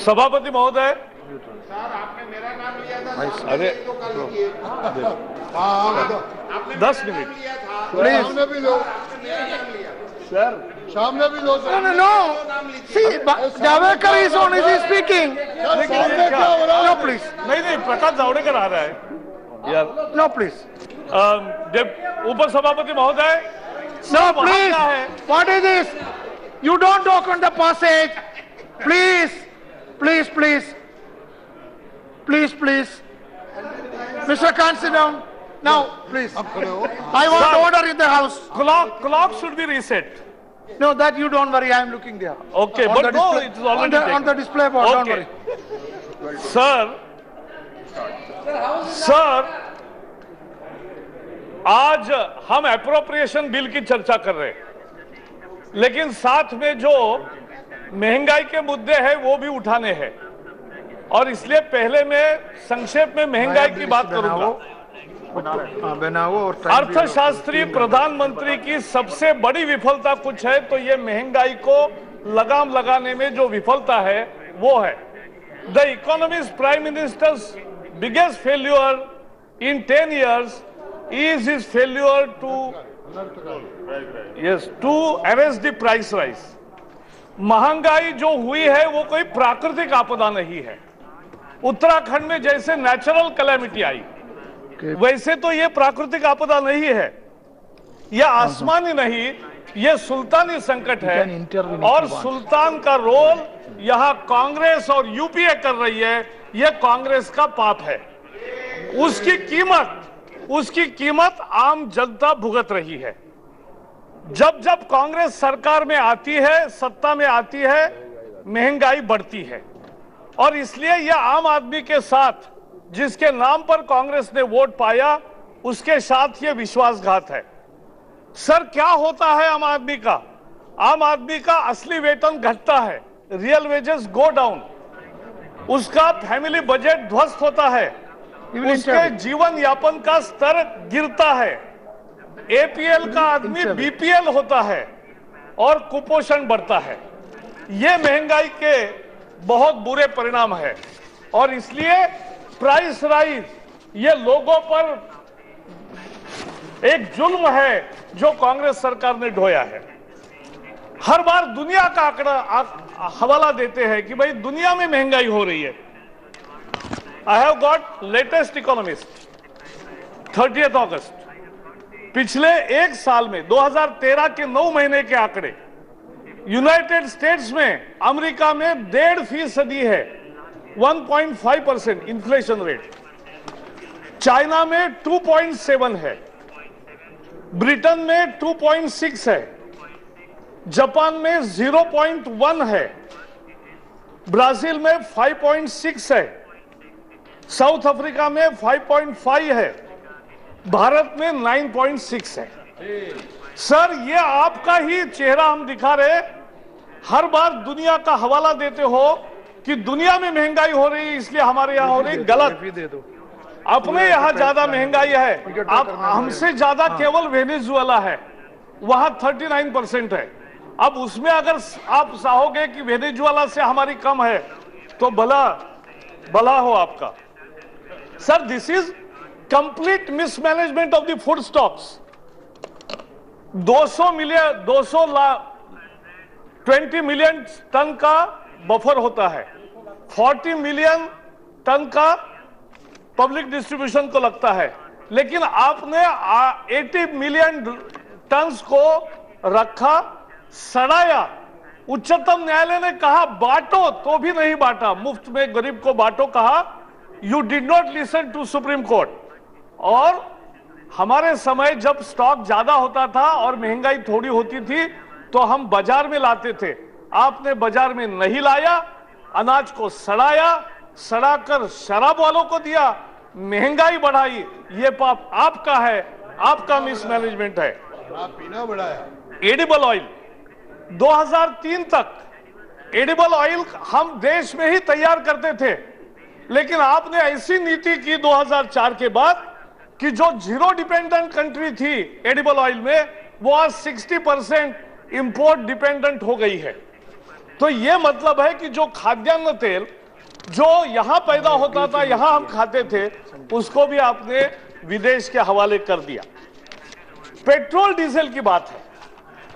सभापति महोदय, सर आपने मेरा नाम लिया था। अरे तो कल लिए। 10 मिनट प्लीज सामने भी लो। आपने मेरा नाम लिया सर। सामने भी लो। no see Javadekar is on is speaking no please नहीं प्रकाश जावड़ेकर आ रहा है यार। no please उप सभापति महोदय, no वहाँ please क्या है? what is this you don't open the passage please please please please please Mr. Khan sit down now please I want Sir. order in the house Clock should be reset. no that you don't worry I am looking there Okay, On but the no, display- it is already on the display board don't Okay. worry sir, आज हम appropriation bill की चर्चा कर रहे हैं, लेकिन साथ में जो महंगाई के मुद्दे हैं वो भी उठाने हैं, और इसलिए पहले मैं संक्षेप में महंगाई की बात करूंगा। बनाओ और अर्थशास्त्री प्रधानमंत्री की सबसे बड़ी विफलता कुछ है तो ये महंगाई को लगाम लगाने में जो विफलता है वो है। The economist prime ministers biggest failure in 10 years is his failure to arrest the price rise। महंगाई जो हुई है वो कोई प्राकृतिक आपदा नहीं है। उत्तराखंड में जैसे नेचुरल कैलेमिटी आई वैसे तो ये प्राकृतिक आपदा नहीं है, यह आसमानी नहीं, ये सुल्तानी संकट है, और सुल्तान का रोल यहां कांग्रेस और यूपीए कर रही है, यह कांग्रेस का पाप है। उसकी कीमत आम जनता भुगत रही है। जब जब कांग्रेस सरकार में आती है, सत्ता में आती है, महंगाई बढ़ती है, और इसलिए यह आम आदमी के साथ जिसके नाम पर कांग्रेस ने वोट पाया उसके साथ यह विश्वासघात है। सर, क्या होता है आम आदमी का? आम आदमी का असली वेतन घटता है, रियल वेजेस गो डाउन, उसका फैमिली बजट ध्वस्त होता है, उसके जीवन यापन का स्तर गिरता है, एपीएल का आदमी बीपीएल होता है, और कुपोषण बढ़ता है। ये महंगाई के बहुत बुरे परिणाम है, और इसलिए प्राइस राइज ये लोगों पर एक जुल्म है जो कांग्रेस सरकार ने ढोया है। हर बार दुनिया का आंकड़ा हवाला देते हैं कि भाई दुनिया में महंगाई हो रही है। I have got latest economist 30 अगस्त, पिछले एक साल में 2013 के 9 महीने के आंकड़े, यूनाइटेड स्टेट्स में, अमेरिका में 1.5% है, 1.5% इन्फ्लेशन रेट, चाइना में 2.7 है, ब्रिटेन में 2.6 है, जापान में 0.1 है, ब्राजील में 5.6 है, साउथ अफ्रीका में 5.5 है, भारत में 9.6 है। सर, ये आपका ही चेहरा हम दिखा रहे, हर बार दुनिया का हवाला देते हो कि दुनिया में महंगाई हो रही है इसलिए हमारे यहाँ हो रही, गलत। अपने यहाँ ज्यादा महंगाई है, आप हमसे ज्यादा केवल वेनेजुएला है, वहां 39% है। अब उसमें अगर आप चाहोगे कि वेनेजुएला से हमारी कम है तो भला हो आपका। Sir, this is complete mismanagement of the food stocks. 20 million ton का बफर होता है, 40 मिलियन टन का पब्लिक डिस्ट्रीब्यूशन को लगता है, लेकिन आपने 80 मिलियन टन्स को रखा, सड़ाया। उच्चतम न्यायालय ने कहा बांटो, तो भी नहीं बांटा, मुफ्त में गरीब को बांटो कहा। You did not listen to Supreme Court. और हमारे समय जब स्टॉक ज्यादा होता था और महंगाई थोड़ी होती थी तो हम बाजार में लाते थे, आपने बाजार में नहीं लाया, अनाज को सड़ाया, सड़ाकर शराब वालों को दिया, महंगाई बढ़ाई। ये पाप आपका है, आपका मिसमैनेजमेंट है। पीना बढ़ाया। एडिबल ऑयल 2003 तक एडिबल ऑयल हम देश में ही तैयार करते थे, लेकिन आपने ऐसी नीति की 2004 के बाद कि जो जीरो डिपेंडेंट कंट्री थी एडिबल ऑयल में, वो आज 60% इंपोर्ट डिपेंडेंट हो गई है। तो ये मतलब है कि जो खाद्यान्न तेल जो यहां पैदा होता था, यहां हम खाते थे, उसको भी आपने विदेश के हवाले कर दिया। पेट्रोल डीजल की बात है।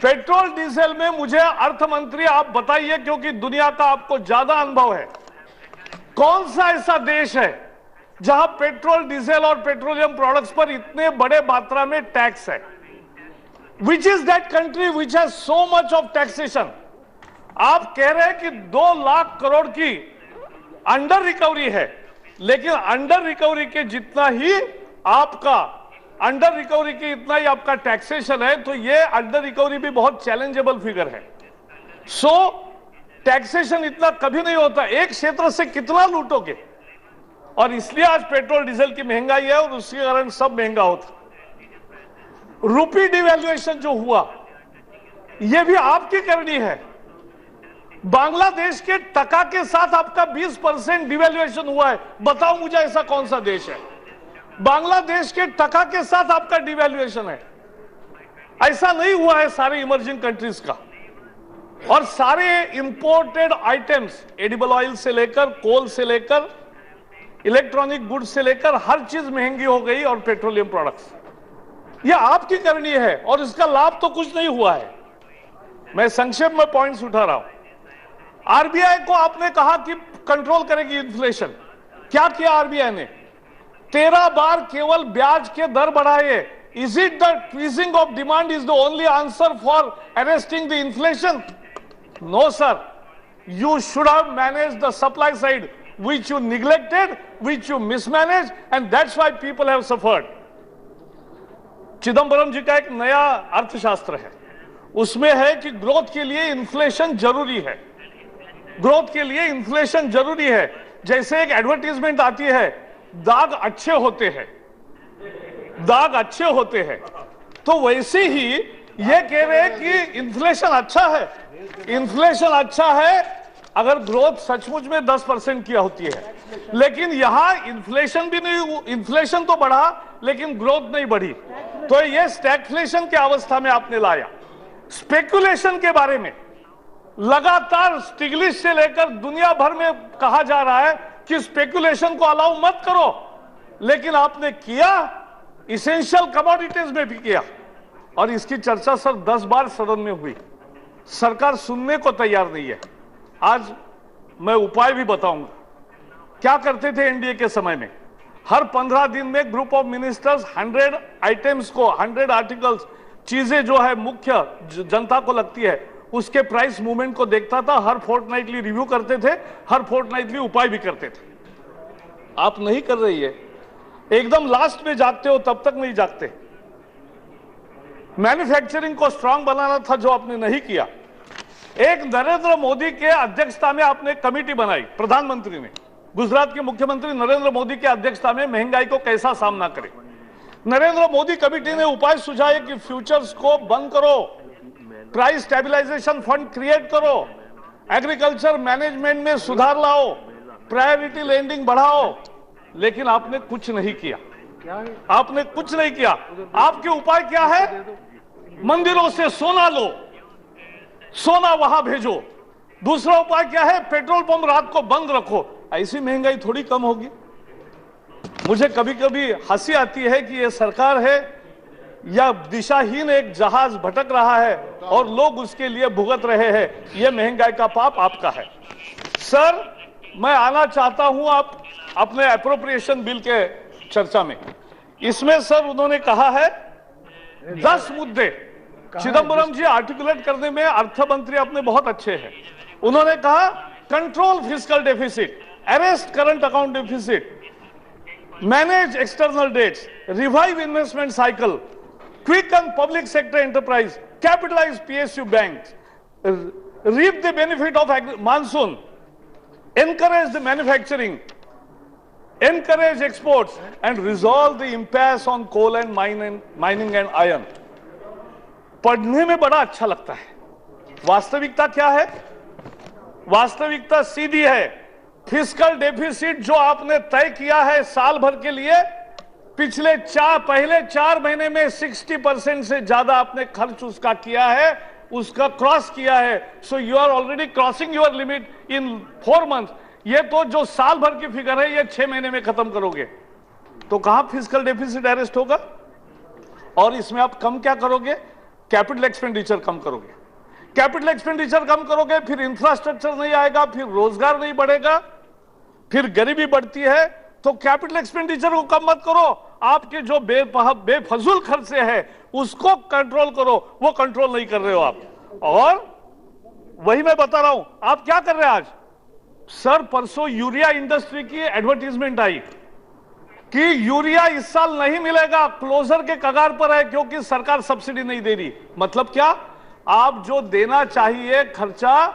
पेट्रोल डीजल में मुझे अर्थ मंत्री आप बताइए, क्योंकि दुनिया का आपको ज्यादा अनुभव है, कौन सा ऐसा देश है जहां पेट्रोल डीजल और पेट्रोलियम प्रोडक्ट्स पर इतने बड़े मात्रा में टैक्स है? Which is that country which has so much of taxation? आप कह रहे हैं कि 2 लाख करोड़ की अंडर रिकवरी है, लेकिन अंडर रिकवरी के जितना ही आपका अंडर रिकवरी की इतना ही आपका टैक्सेशन है, तो ये अंडर रिकवरी भी बहुत चैलेंजेबल फिगर है। सो टैक्सेशन इतना कभी नहीं होता, एक क्षेत्र से कितना लूटोगे? और इसलिए आज पेट्रोल डीजल की महंगाई है और उसके कारण सब महंगा होता। रूपी डिवैल्यूएशन जो हुआ, यह भी आपकी करनी है। बांग्लादेश के टका के साथ आपका 20% डिवैल्यूएशन हुआ है। बताओ मुझे ऐसा कौन सा देश है? बांग्लादेश के टका के साथ आपका डिवैल्यूएशन है। ऐसा नहीं हुआ है सारे इमर्जिंग कंट्रीज का। और सारे इंपोर्टेड आइटम्स, एडिबल ऑयल से लेकर, कोल से लेकर, इलेक्ट्रॉनिक गुड्स से लेकर हर चीज महंगी हो गई। और पेट्रोलियम प्रोडक्ट्स, यह आपकी करनी है और इसका लाभ तो कुछ नहीं हुआ है। मैं संक्षेप में पॉइंट्स उठा रहा हूं। आरबीआई को आपने कहा कि कंट्रोल करेगी इन्फ्लेशन। क्या किया आरबीआई ने? 13 बार केवल ब्याज के दर बढ़ाए। Is it the tweezing of demand is the only answer for arresting the inflation? No sir, you should have managed the supply side, which you neglected, which you mismanaged, and that's why people have suffered. Chidambaram ji का एक नया अर्थशास्त्र है, उसमें है कि growth के लिए इन्फ्लेशन जरूरी है। ग्रोथ के लिए इन्फ्लेशन जरूरी है। जैसे एक एडवर्टीजमेंट आती है, दाग अच्छे होते हैं, दाग अच्छे होते हैं, तो वैसे ही ये कह रहे हैं कि इन्फ्लेशन अच्छा है। इन्फ्लेशन अच्छा है अगर ग्रोथ सचमुच में 10% की होती है, लेकिन यहां इन्फ्लेशन भी नहीं, इन्फ्लेशन तो बढ़ा लेकिन ग्रोथ नहीं बढ़ी, तो ये स्टैगफ्लेशन की अवस्था में आपने लाया। स्पेकुलेशन के बारे में लगातार स्टिग्लिश से लेकर दुनिया भर में कहा जा रहा है कि स्पेकुलेशन को अलाउ मत करो, लेकिन आपने किया, इसेंशियल कमोडिटीज में भी किया। और इसकी चर्चा सर 10 बार सदन में हुई, सरकार सुनने को तैयार नहीं है। आज मैं उपाय भी बताऊंगा। क्या करते थे एनडीए के समय में? हर 15 दिन में ग्रुप ऑफ मिनिस्टर्स 100 आइटम्स को, 100 आर्टिकल्स, चीजें जो है मुख्य जनता को लगती है, उसके प्राइस मूवमेंट को देखता था। हर फोर्टनाइटली रिव्यू करते थे, हर फोर्टनाइटली उपाय भी करते थे। आप नहीं कर रही है, एकदम लास्ट में जागते हो, तब तक नहीं जागते। मैन्युफैक्चरिंग को स्ट्रांग बनाना था, जो आपने नहीं किया। एक नरेंद्र मोदी के अध्यक्षता में आपने कमेटी बनाई, प्रधानमंत्री ने, गुजरात के मुख्यमंत्री नरेंद्र मोदी के अध्यक्षता में महंगाई को कैसा सामना करें। नरेंद्र मोदी कमेटी ने उपाय सुझाए कि फ्यूचर्स को बंद करो, प्राइस स्टेबलाइजेशन फंड क्रिएट करो, एग्रीकल्चर मैनेजमेंट में सुधार लाओ, प्रायोरिटी लैंडिंग बढ़ाओ, लेकिन आपने कुछ नहीं किया। आपने कुछ नहीं किया। आपके उपाय क्या है? मंदिरों से सोना लो, सोना वहां भेजो। दूसरा उपाय क्या है? पेट्रोल पंप रात को बंद रखो। ऐसी महंगाई थोड़ी कम होगी। मुझे कभी कभी हंसी आती है कि यह सरकार है या दिशाहीन एक जहाज भटक रहा है और लोग उसके लिए भुगत रहे हैं। यह महंगाई का पाप आपका है। सर, मैं आना चाहता हूं आप अपने एप्रोप्रिएशन बिल के चर्चा में। इसमें सर उन्होंने कहा है 10 मुद्दे। चिदम्बरम जी आर्टिकुलेट करने में अर्थ मंत्री अपने बहुत अच्छे हैं। उन्होंने कहा control fiscal deficit, arrest current account deficit, manage external debts, revive investment cycle, quicken public sector enterprise, capitalise PSU bank, reap the benefit of monsoon, encourage the manufacturing, encourage exports, and resolve the impasse on coal and mining and iron. पढ़ने में बड़ा अच्छा लगता है। वास्तविकता क्या है? वास्तविकता सीधी है। फिस्कल डेफिसिट जो आपने तय किया है साल भर के लिए, पहले 4 महीने में 60% से ज्यादा आपने खर्च उसका किया है। उसका क्रॉस किया है, so you are already crossing your limit in 4 month. ये तो जो साल भर की फिगर है ये 6 महीने में खत्म करोगे, तो कहां फिस्कल डेफिसिट अरेस्ट होगा? और इसमें आप कम क्या करोगे? कैपिटल एक्सपेंडिचर कम करोगे। कैपिटल एक्सपेंडिचर कम करोगे, फिर इंफ्रास्ट्रक्चर नहीं आएगा, फिर रोजगार नहीं बढ़ेगा, फिर गरीबी बढ़ती है। तो कैपिटल एक्सपेंडिचर को कम मत करो, आपके जो बेफजूल खर्चे हैं उसको कंट्रोल करो, वो कंट्रोल नहीं कर रहे हो आप। और वही मैं बता रहा हूं, आप क्या कर रहे हैं आज? सर, परसों यूरिया इंडस्ट्री की एडवर्टीजमेंट आई कि यूरिया इस साल नहीं मिलेगा, क्लोजर के कगार पर है क्योंकि सरकार सब्सिडी नहीं दे रही। मतलब क्या? आप जो देना चाहिए खर्चा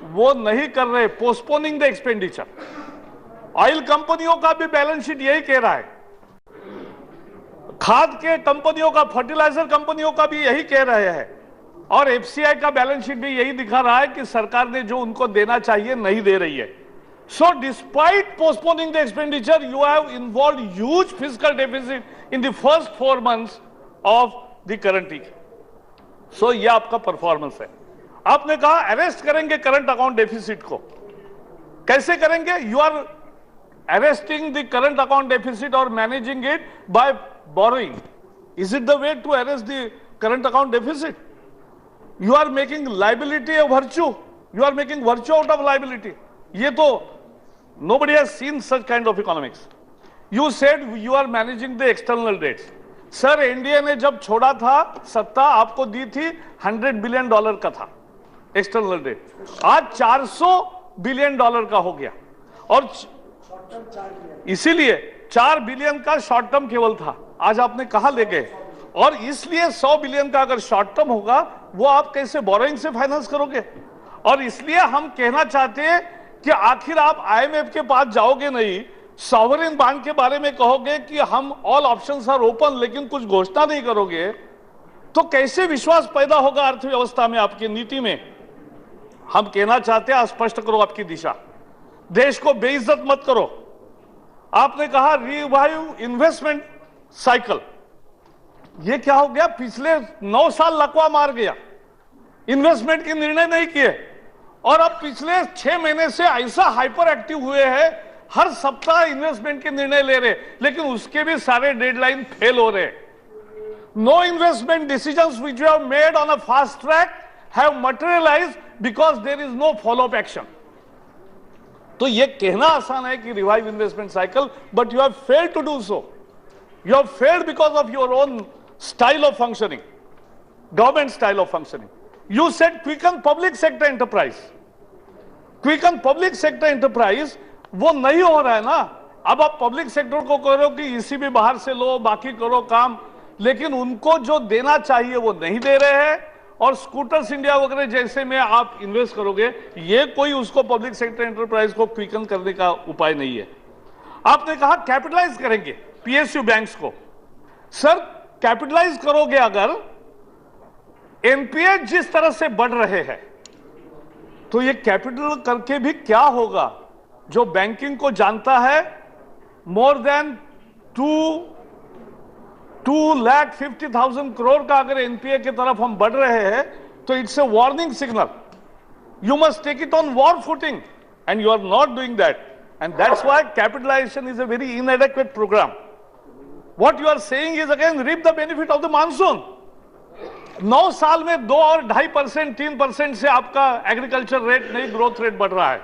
वो नहीं कर रहे, पोस्टपोनिंग द एक्सपेंडिचर। ऑयल कंपनियों का भी बैलेंस शीट यही कह रहा है, खाद के कंपनियों का, फर्टिलाइजर कंपनियों का भी यही कह रहे हैं, और एफसीआई का बैलेंस शीट भी यही दिखा रहा है कि सरकार ने जो उनको देना चाहिए नहीं दे रही है। So despite postponing the expenditure, you have involve huge fiscal deficit in the first 4 months of the current year. So यह आपका परफॉर्मेंस है। आपने कहा अरेस्ट करेंगे करंट अकाउंट डेफिसिट को, कैसे करेंगे? You are arresting the current account deficit और managing it by borrowing. Is it the way to arrest the current account deficit? You are making liability a virtue, you are making virtue out of liability. ये तो nobody has seen such kind of economics. You said you are managing the external debts. Sir, NDA ने जब छोड़ा था सत्ता, आपको दी थी $100 billion का था एक्सटर्नल डेट, आज $400 बिलियन का हो गया। और इसीलिए 4 बिलियन का शॉर्ट टर्म केवल था, आज आपने कहां ले गए? और इसलिए 100 बिलियन का अगर शॉर्ट टर्म होगा वो आप कैसे बोरोइंग से फाइनेंस करोगे? और इसलिए हम कहना चाहते हैं कि आखिर आप आईएमएफ के पास जाओगे नहीं, सॉवरेन बॉन्ड के बारे में कहोगे कि हम ऑल ऑप्शंस आर ओपन, लेकिन कुछ घोषणा नहीं करोगे, तो कैसे विश्वास पैदा होगा अर्थव्यवस्था में, आपकी नीति में? हम कहना चाहते हैं स्पष्ट करो आपकी दिशा, देश को बेइज्जत मत करो। आपने कहा रिवाइव इन्वेस्टमेंट साइकिल, ये क्या हो गया? पिछले 9 साल लकवा मार गया, इन्वेस्टमेंट के निर्णय नहीं किए, और अब पिछले 6 महीने से ऐसा हाइपर एक्टिव हुए हैं, हर सप्ताह इन्वेस्टमेंट के निर्णय ले रहे, लेकिन उसके भी सारे डेडलाइन फेल हो रहे। No investment decisions which you have made on a fast track have materialised because there is no follow up action. तो ये कहना आसान है कि revive investment cycle, but you have failed to do so. You have failed because of your own style of functioning, government style of functioning. You said quicken public sector enterprise. Quicken public sector enterprise, वो नहीं हो रहा है ना। अब आप public sector को करो कि ईसीबी बाहर से लो, बाकी करो काम, लेकिन उनको जो देना चाहिए वो नहीं दे रहे हैं, और स्कूटर्स इंडिया वगैरह जैसे में आप इन्वेस्ट करोगे, ये कोई उसको पब्लिक सेक्टर एंटरप्राइज को क्विकन करने का उपाय नहीं है। आपने कहा कैपिटलाइज करेंगे पीएसयू बैंक्स को। सर, कैपिटलाइज करोगे अगर, एनपीए जिस तरह से बढ़ रहे हैं, तो ये कैपिटल करके भी क्या होगा? जो बैंकिंग को जानता है, मोर देन 2,50,000 करोड़ का अगर एनपीए की तरफ हम बढ़ रहे हैं, तो it's a warning signal. You must take it on war footing, and you are not doing that, and that's why capitalisation is a very inadequate programme. What you are saying is again reap the benefit of the monsoon. 9 साल में 2 और 2.5%, 3% से आपका agriculture rate नहीं, growth rate बढ़ रहा है।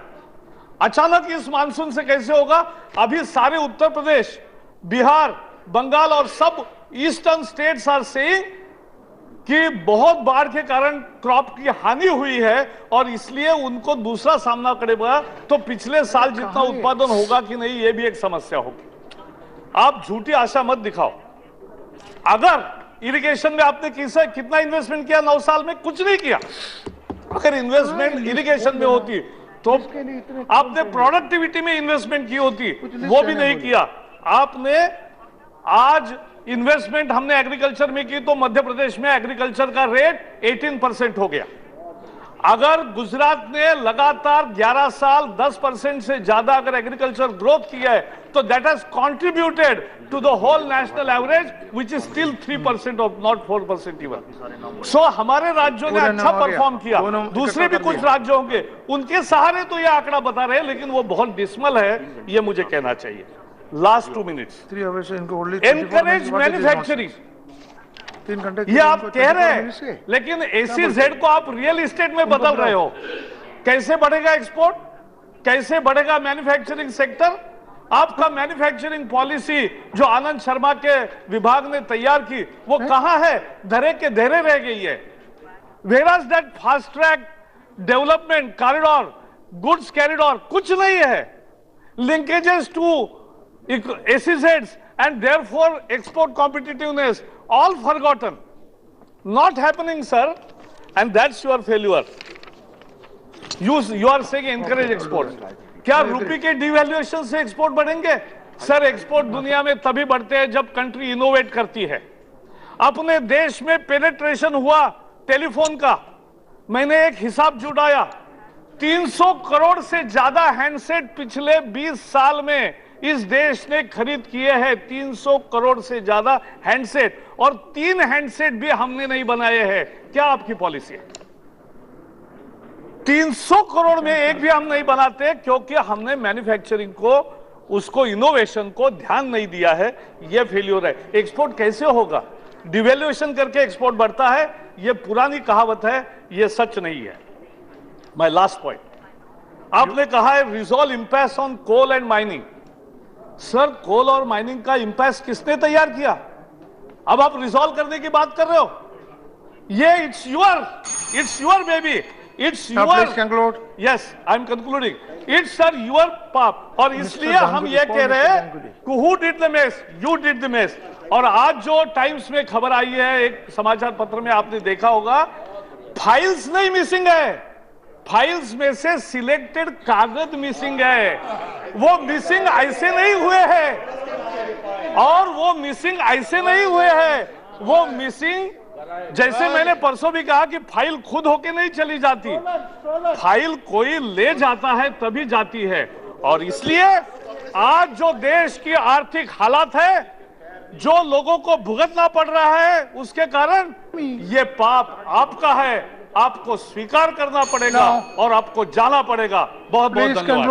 अचानक इस मानसून से कैसे होगा? अभी सारे उत्तर प्रदेश, बिहार, बंगाल और सब ईस्टर्न स्टेट्स आर सेइंग कि बहुत बाढ़ के कारण क्रॉप की हानि हुई है और इसलिए उनको दूसरा सामना करेगा, तो पिछले साल जितना उत्पादन होगा कि नहीं, यह भी एक समस्या होगी। आप झूठी आशा मत दिखाओ। अगर इरिगेशन में आपने कितना इन्वेस्टमेंट किया 9 साल में? कुछ नहीं किया। अगर इन्वेस्टमेंट इरिगेशन में होती तो आपने प्रोडक्टिविटी में इन्वेस्टमेंट की होती, वो भी नहीं किया आपने। आज इन्वेस्टमेंट हमने एग्रीकल्चर में की तो मध्य प्रदेश में एग्रीकल्चर का रेट 18% हो गया। अगर गुजरात ने लगातार 11 साल 10% से ज्यादा अगर एग्रीकल्चर ग्रोथ किया है तो that has contributed to the whole national average which is still 3% of not 4% even. So हमारे राज्यों ने अच्छा परफॉर्म किया, दूसरे भी कुछ राज्य होंगे उनके सहारे तो ये आंकड़ा बता रहे हैं, लेकिन वो बहुत डिसमल है, ये मुझे कहना चाहिए। लास्ट 2 मिनट्स, एनकरेज मैन्युफैक्चरिंग, ये आप कह रहे हैं, लेकिन ACZ को आप रियल एस्टेट में बदल रहे हो। कैसे बढ़ेगा एक्सपोर्ट, कैसे बढ़ेगा मैन्युफैक्चरिंग सेक्टर? आपका मैन्युफैक्चरिंग पॉलिसी जो आनंद शर्मा के विभाग ने तैयार की वो कहां है? धरे के धरे रह गई है। Where is that fast track development corridor, goods corridor? कुछ नहीं है। Linkages to ACZs and therefore export competitiveness all forgotten, not happening, sir, and that's your failure. You are saying encourage export. क्या रुपये के डिवैल्यूएशन से export बढ़ेंगे? Sir, export दुनिया में तभी बढ़ते हैं जब कंट्री इनोवेट करती है। अपने देश में पेनिट्रेशन हुआ टेलीफोन का, मैंने एक हिसाब जुटाया, 300 करोड़ से ज्यादा हैंडसेट पिछले 20 साल में इस देश ने खरीद किए हैं। 300 करोड़ से ज्यादा हैंडसेट, और 3 हैंडसेट भी हमने नहीं बनाए हैं। क्या आपकी पॉलिसी है? 300 करोड़ में एक भी हम नहीं बनाते क्योंकि हमने मैन्युफैक्चरिंग को, उसको इनोवेशन को ध्यान नहीं दिया है। यह फेल्योर है। एक्सपोर्ट कैसे होगा? डिवैल्यूएशन करके एक्सपोर्ट बढ़ता है, यह पुरानी कहावत है, यह सच नहीं है। माय लास्ट पॉइंट, आपने कहा है resolve impasse on coal and mining. Sir, coal और माइनिंग का इंपैस किसने तैयार किया? अब आप रिजॉल्व करने की बात कर रहे हो। ये it's your baby, it's your, yes I am concluding, it's sir your पाप। और इसलिए हम ये कह रहे हैं who did the mess? You did the mess. और आज जो टाइम्स में खबर आई है, एक समाचार पत्र में आपने देखा होगा, फाइल्स नहीं मिसिंग है, फाइल्स में से सिलेक्टेड कागज मिसिंग है। वो मिसिंग ऐसे नहीं हुए हैं, और वो मिसिंग ऐसे नहीं हुए हैं, वो मिसिंग, जैसे मैंने परसों भी कहा कि फाइल खुद होके नहीं चली जाती, फाइल कोई ले जाता है तभी जाती है। और इसलिए आज जो देश की आर्थिक हालत है, जो लोगों को भुगतना पड़ रहा है, उसके कारण ये पाप आपका है, आपको स्वीकार करना पड़ेगा और आपको जाना पड़ेगा। बहुत बहुत धन्यवाद।